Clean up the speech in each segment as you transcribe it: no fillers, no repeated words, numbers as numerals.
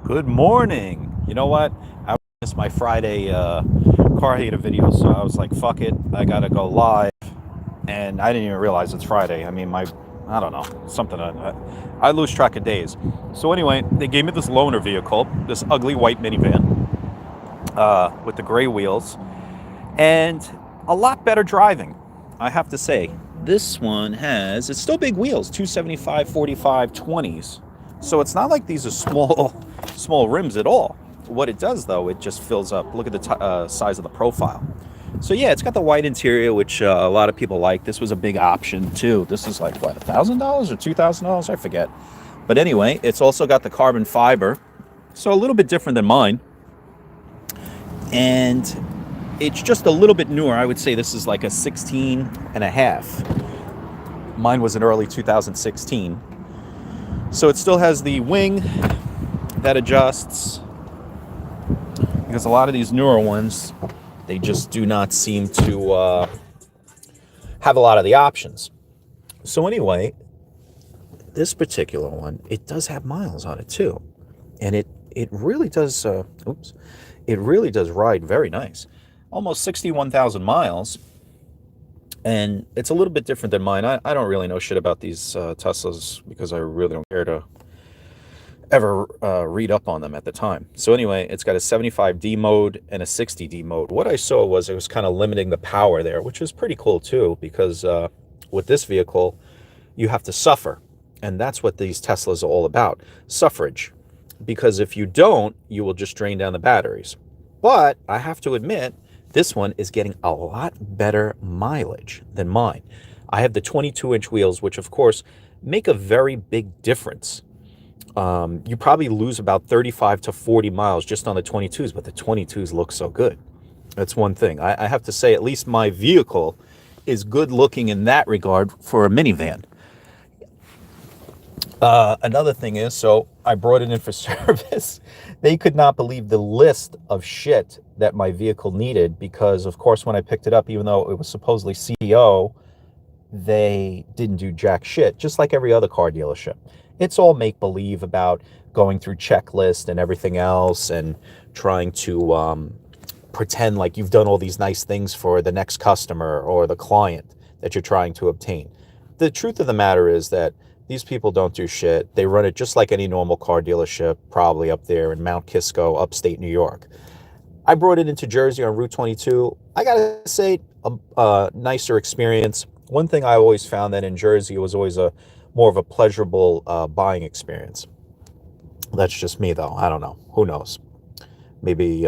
Good morning. You know what? I missed my Friday car hater video, so I was like, fuck it. I gotta go live. And I didn't even realize it's Friday. I mean, I don't know, something. I lose track of days. So anyway, they gave me this loaner vehicle, this ugly white minivan with the gray wheels, and a lot better driving, I have to say. This one it's still big wheels, 275, 45, 20s. So it's not like these are small rims at all. What it does, though, it just fills up. Look at the size of the profile. So yeah, it's got the white interior, which a lot of people like. This was a big option too. This is like what, $1,000 or $2,000? I forget. But anyway, it's also got the carbon fiber, so a little bit different than mine. And it's just a little bit newer. I would say this is like a 16 and a half. Mine was in early 2016. So it still has the wing that adjusts, because a lot of these newer ones, they just do not seem to have a lot of the options. So anyway, this particular one, it does have miles on it too. And it really does, it really does ride very nice. Almost 61,000 miles. And it's a little bit different than mine. I don't really know shit about these Teslas because I really don't care to ever read up on them at the time. So anyway, it's got a 75D mode and a 60D mode. What I saw was it was kind of limiting the power there, which is pretty cool too, because with this vehicle, you have to suffer. And that's what these Teslas are all about, suffrage. Because if you don't, you will just drain down the batteries. But I have to admit, this one is getting a lot better mileage than mine. I have the 22-inch wheels, which of course make a very big difference. You probably lose about 35 to 40 miles just on the 22s, but the 22s look so good. That's one thing. I have to say, at least my vehicle is good looking in that regard for a minivan. Another thing is, so I brought it in for service. They could not believe the list of shit that my vehicle needed, because of course when I picked it up, even though it was supposedly CEO, they didn't do jack shit, just like every other car dealership. It's all make-believe about going through checklist and everything else and trying to pretend like you've done all these nice things for the next customer or the client that you're trying to obtain. The truth of the matter is that these people don't do shit. They run it just like any normal car dealership, probably up there in Mount Kisco, upstate New York. I brought it into Jersey on Route 22. I gotta say, a nicer experience. One thing I always found that in Jersey, it was always more of a pleasurable buying experience. That's just me, though. I don't know. Who knows? Maybe,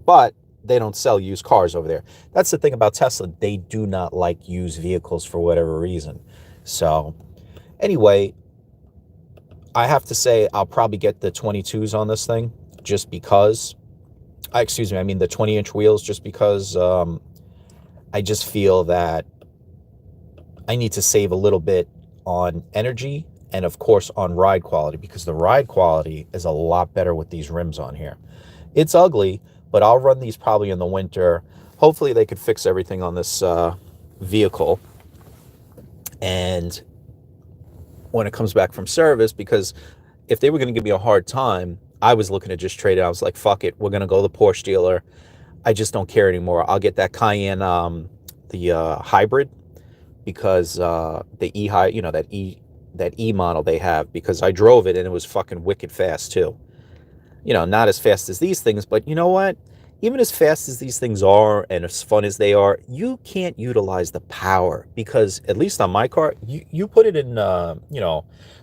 but they don't sell used cars over there. That's the thing about Tesla. They do not like used vehicles for whatever reason. So anyway, I have to say I'll probably get the 22s on this thing just because. I mean the 20-inch wheels, just because I just feel that I need to save a little bit on energy and, of course, on ride quality, because the ride quality is a lot better with these rims on here. It's ugly, but I'll run these probably in the winter. Hopefully they could fix everything on this vehicle. And when it comes back from service, because if they were going to give me a hard time, I was looking to just trade it. I was like, fuck it, we're going to go to the Porsche dealer. I just don't care anymore. I'll get that Cayenne, the hybrid, because the that E model they have, because I drove it and it was fucking wicked fast too. Not as fast as these things, but you know what? Even as fast as these things are and as fun as they are, you can't utilize the power, because at least on my car, you put it in,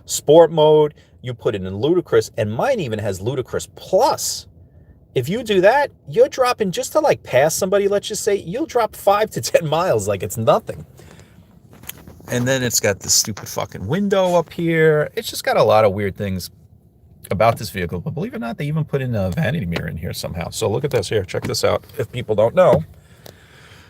sport mode, you put it in ludicrous, and mine even has ludicrous plus. If you do that, you're dropping, just to like pass somebody, let's just say, you'll drop 5 to 10 miles like it's nothing. And then it's got this stupid fucking window up here. It's just got a lot of weird things about this vehicle. But believe it or not, they even put in a vanity mirror in here somehow. So look at this here. Check this out. If people don't know,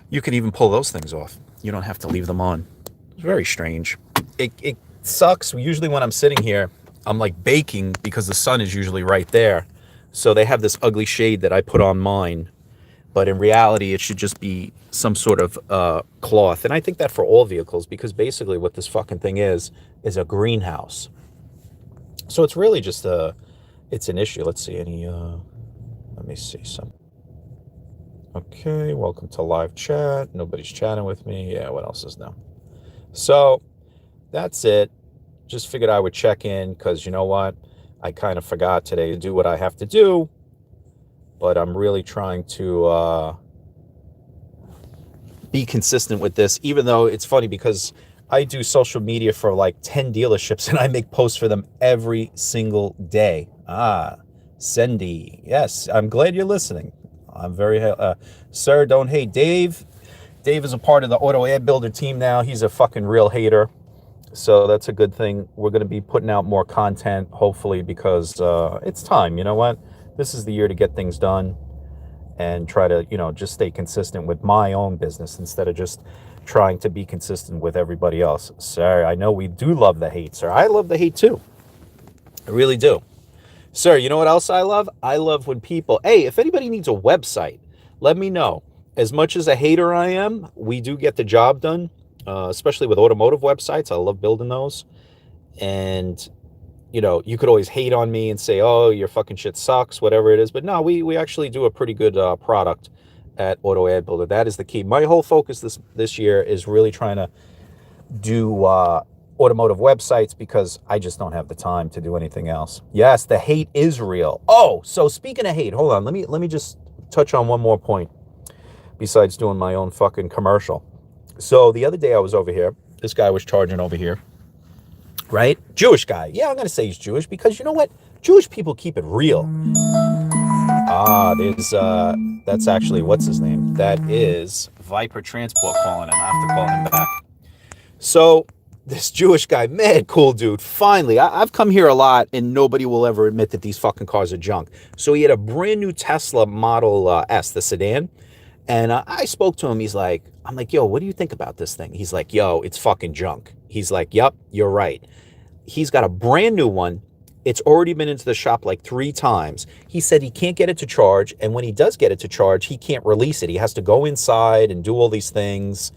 you can even pull those things off. You don't have to leave them on. It's very strange. It sucks. Usually when I'm sitting here, I'm like baking, because the sun is usually right there. So they have this ugly shade that I put on mine. But in reality, it should just be some sort of cloth. And I think that for all vehicles, because basically what this fucking thing is a greenhouse. So it's really just a it's an issue. Let's see any. Let me see some. Okay, welcome to live chat. Nobody's chatting with me. Yeah, what else is new? So that's it. Just figured I would check in because you know what? I kind of forgot today to do what I have to do, but I'm really trying to be consistent with this, even though it's funny because I do social media for like 10 dealerships and I make posts for them every single day. Cindy. Yes, I'm glad you're listening. I'm very, sir, don't hate Dave. Dave is a part of the Auto Ad Builder team now. He's a fucking real hater. So that's a good thing. We're going to be putting out more content, hopefully, because it's time. You know what? This is the year to get things done and try to, just stay consistent with my own business instead of just trying to be consistent with everybody else. Sir, I know we do love the hate, sir. I love the hate too. I really do. Sir, you know what else I love? I love when people, hey, if anybody needs a website, let me know. As much as a hater I am, we do get the job done, especially with automotive websites. I love building those. And you could always hate on me and say, oh, your fucking shit sucks, whatever it is. But no, we actually do a pretty good product at Auto Ad Builder. That is the key. My whole focus this year is really trying to do automotive websites because I just don't have the time to do anything else. Yes, the hate is real. Oh, so speaking of hate, hold on. Let me just touch on one more point besides doing my own fucking commercial. So the other day I was over here. This guy was charging over here. Right? Jewish guy. Yeah, I'm going to say he's Jewish because you know what? Jewish people keep it real. That's actually, what's his name? That is Viper Transport calling, and I have to call him back. So this Jewish guy, mad cool dude, finally, I've come here a lot and nobody will ever admit that these fucking cars are junk. So he had a brand new Tesla Model S, the sedan. And I spoke to him. I'm like, yo, what do you think about this thing? He's like, yo, it's fucking junk. He's like, yep, you're right. He's got a brand new one. It's already been into the shop like 3 times. He said he can't get it to charge. And when he does get it to charge, he can't release it. He has to go inside and do all these things.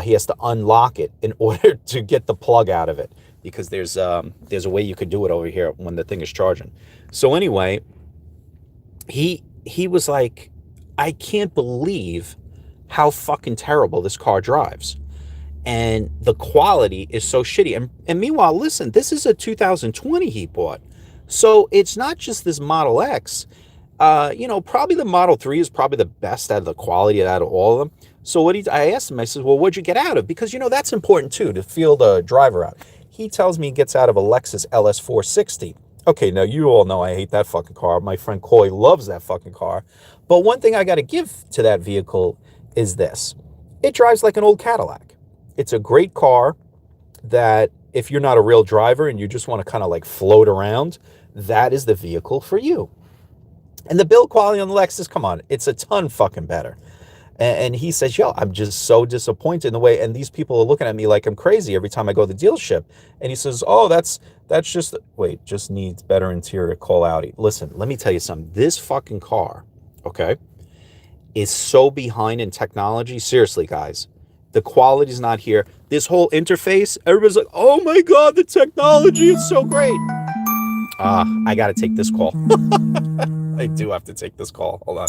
He has to unlock it in order to get the plug out of it because there's a way you could do it over here when the thing is charging. So anyway, he was like, I can't believe how fucking terrible this car drives. And the quality is so shitty. And meanwhile, listen, this is a 2020 he bought. So it's not just this Model X. Probably the Model 3 is probably the best out of the quality out of all of them. So I asked him, I said, well, what'd you get out of? Because, that's important too, to feel the driver out. He tells me he gets out of a Lexus LS460. Okay, now you all know I hate that fucking car. My friend Coy loves that fucking car. But one thing I got to give to that vehicle is this. It drives like an old Cadillac. It's a great car that if you're not a real driver and you just want to kind of like float around, that is the vehicle for you. And the build quality on the Lexus, come on, it's a ton fucking better. And he says, yo, I'm just so disappointed in the way, and these people are looking at me like I'm crazy every time I go to the dealership. And he says, oh, that's just needs better interior, call Audi. Listen, let me tell you something. This fucking car, okay, is so behind in technology. Seriously, guys. The quality's not here. This whole interface, everybody's like, oh my God, the technology is so great. I got to take this call. I do have to take this call. Hold on.